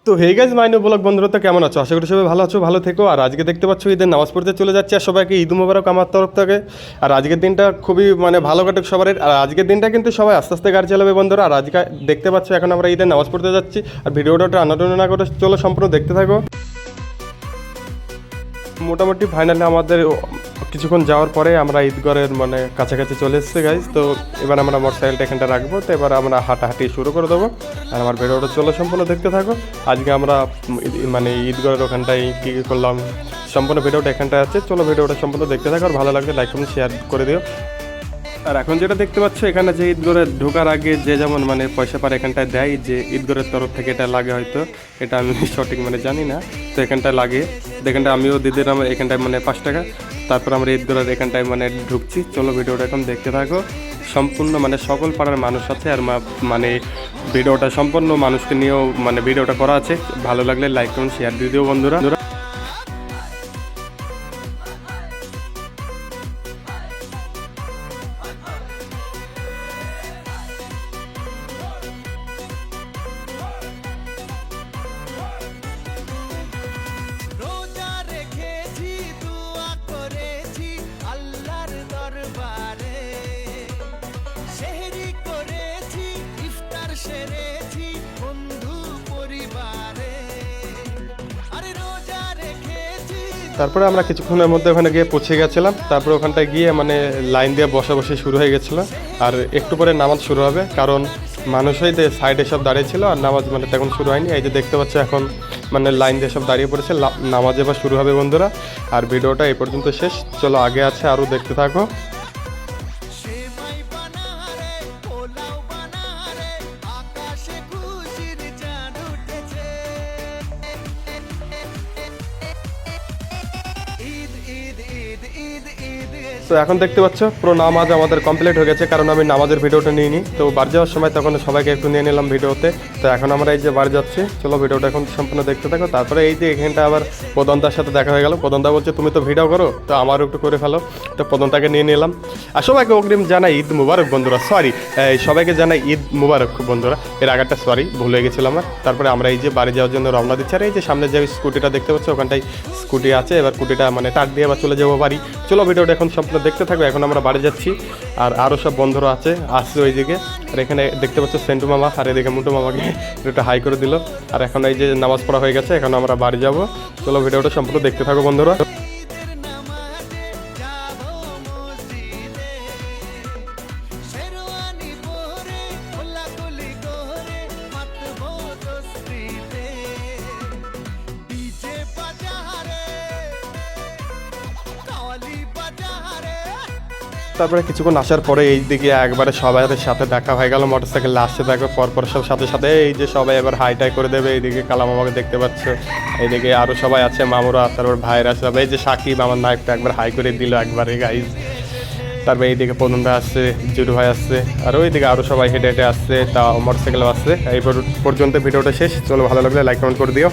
তো hey guys Mainu blog বন্ধুরা, তো কেমন আছো? আশা করি সবাই ভালো আছো, ভালো থেকো। আর আজকে দেখতে পাচ্ছ ঈদের নামাজ পড়তে চলে যাচ্ছে, আর সবাইকে ঈদ মুবারক আমার তরফ থেকে। আর আজকের দিনটা খুবই ভালো কাটুক সবার। আর আজকের দিনটা কিন্তু সবাই আস্তে আস্তে গাড়ি চালাবে বন্ধুরা। আর আজকে দেখতে পাচ্ছ এখন আমরা ঈদের নামাজ পড়তে যাচ্ছি, আর ভিডিওটা টানাটানি না করে চলো সম্পূর্ণ দেখতে থাকো। মোটামুটি ফাইনালি আমাদের কিছুক্ষণ যাওয়ার পরে আমরা ঈদগড়ের কাছাকাছি চলে এসেছি গাইজ। তো এবার আমরা মোটরসাইকেলটা এখানটা রাখবো, তো এবার আমরা হাঁটাহাঁটি শুরু করে দেবো। আর আমার ভিডিওটা চলো সম্পূর্ণ দেখতে থাকো। আজকে আমরা ঈদগড়ের ওখানটায় কী কী করলাম সম্পূর্ণ ভিডিওটা এখানটায় আছে, চলো ভিডিওটা সম্পূর্ণ দেখতে থাকো। আর ভালো লাগলে লাইক কমেন্ট শেয়ার করে দিও। আর এখন যেটা দেখতে পাচ্ছ এখানে যে ঈদগড়ে ঢোকার আগে যে যেমন পয়সা পার এখানটায় দেয়, যে ঈদগড়ের তরফ থেকে এটা লাগে, হয়তো এটা আমি সঠিক জানি না। তো এখানটায় লাগে, এখানটায় আমিও দিদির আমার এখানটায় 5 টাকা। তারপর আমরা ঈদগড়ের এখানটায় ঢুকছি, চলো ভিডিওটা এখন দেখতে থাকো। সম্পূর্ণ সকল পাড়ার মানুষ আছে, আর ভিডিওটা সম্পূর্ণ মানুষকে নিয়েও ভিডিওটা করা আছে। ভালো লাগলে লাইক কমেন্ট শেয়ার দিয়ে দিও বন্ধুরা। তারপরে আমরা কিছুক্ষণের মধ্যে ওখানে গিয়ে পৌঁছে গেছিলাম। তারপরে ওখানটায় গিয়ে লাইন দিয়ে বসে শুরু হয়ে গেছিলো। আর একটু পরে নামাজ শুরু হবে, কারণ মানুষই সাইডে সব দাঁড়িয়েছিল, আর নামাজ তখন শুরু হয়নি। এই যে দেখতে পাচ্ছ এখন লাইন দিয়ে সব দাঁড়িয়ে পড়েছে, নামাজ এবার শুরু হবে বন্ধুরা। আর ভিডিওটা এই পর্যন্ত শেষ, চলো আগে আছে আরও দেখতে থাকো। তো এখন দেখতে পাচ্ছ পুরো নামাজ আমাদের কমপ্লিট হয়ে গেছে, কারণ আমি নামাজের ভিডিওটা নিইনি। তো বাড়ি যাওয়ার সময় তখন সবাইকে একটু নিয়ে নিলাম ভিডিওতে। তো এখন আমরা এই যে বাড়ি যাচ্ছি, চলো ভিডিওটা এখন সম্পূর্ণ দেখতে থাকো। তারপরে এই যে এখানটা আবার প্রদন্তার সাথে দেখা হয়ে গেল। প্রদন্তা বলছে তুমি তো ভিডিও করো, তো আমারও একটু করে ফেলো। তো প্রদন্তাকে নিয়ে নিলাম। আর সবাইকে অগ্রিম জানাই ঈদ মুবারক বন্ধুরা। সরি, সবাইকে জানাই ঈদ মুবারক বন্ধুরা। এর আগেরটা সরি, ভুল হয়ে গেছিলো আমার। তারপরে আমরা এই যে বাড়ি যাওয়ার জন্য রওনা দিচ্ছি। আর এই যে সামনে যে স্কুটিটা দেখতে পাচ্ছ, ওখানটায় স্কুটি আছে। এবার স্কুটিটা টাক দিয়ে আবার চলে যাবো বাড়ি। চলো ভিডিওটা এখন সম্পূর্ণ দেখতে থাকবে। এখন আমরা বাড়ি যাচ্ছি, আর আরও সব বন্ধুরা আসছে ওইদিকে। আর এখানে দেখতে পাচ্ছ সেন্টু মামা, আর এদিকে মুন্টু মামাকে একটু হাই করে দিল। আর এখন এই যে নামাজ পড়া হয়ে গেছে, এখন আমরা বাড়ি যাব। চলো ভিডিওটা সম্পূর্ণ দেখতে থাকো বন্ধুরা। তারপরে কিছুক্ষণ আসার পরে এই দিকে একবারে সবাই সাথে দেখা হয়ে গেল, মোটরসাইকেল আসছে দেখো পরপর সব সাথে সাথে। এই যে সবাই এবার হাইটাই করে দেবে। এইদিকে কালা মামাকে দেখতে পাচ্ছ, এইদিকে আরও সবাই আছে, মামুরা, তারপর ভাইরা সব। এই যে সাকিব আমার নাইফটা একবার হাই করে দিল একবারে গাইজ। তারপরে এইদিকে প্রথমটা আসছে, জুডু ভাই আসছে, আর ওইদিকে আরও সবাই হেঁটে হেঁটে আসছে, তা মোটরসাইকেলও আসছে। এই পর্যন্ত ভিডিওটা শেষ, চলো ভালো লাগলে লাইক কমেন্ট করে দিও।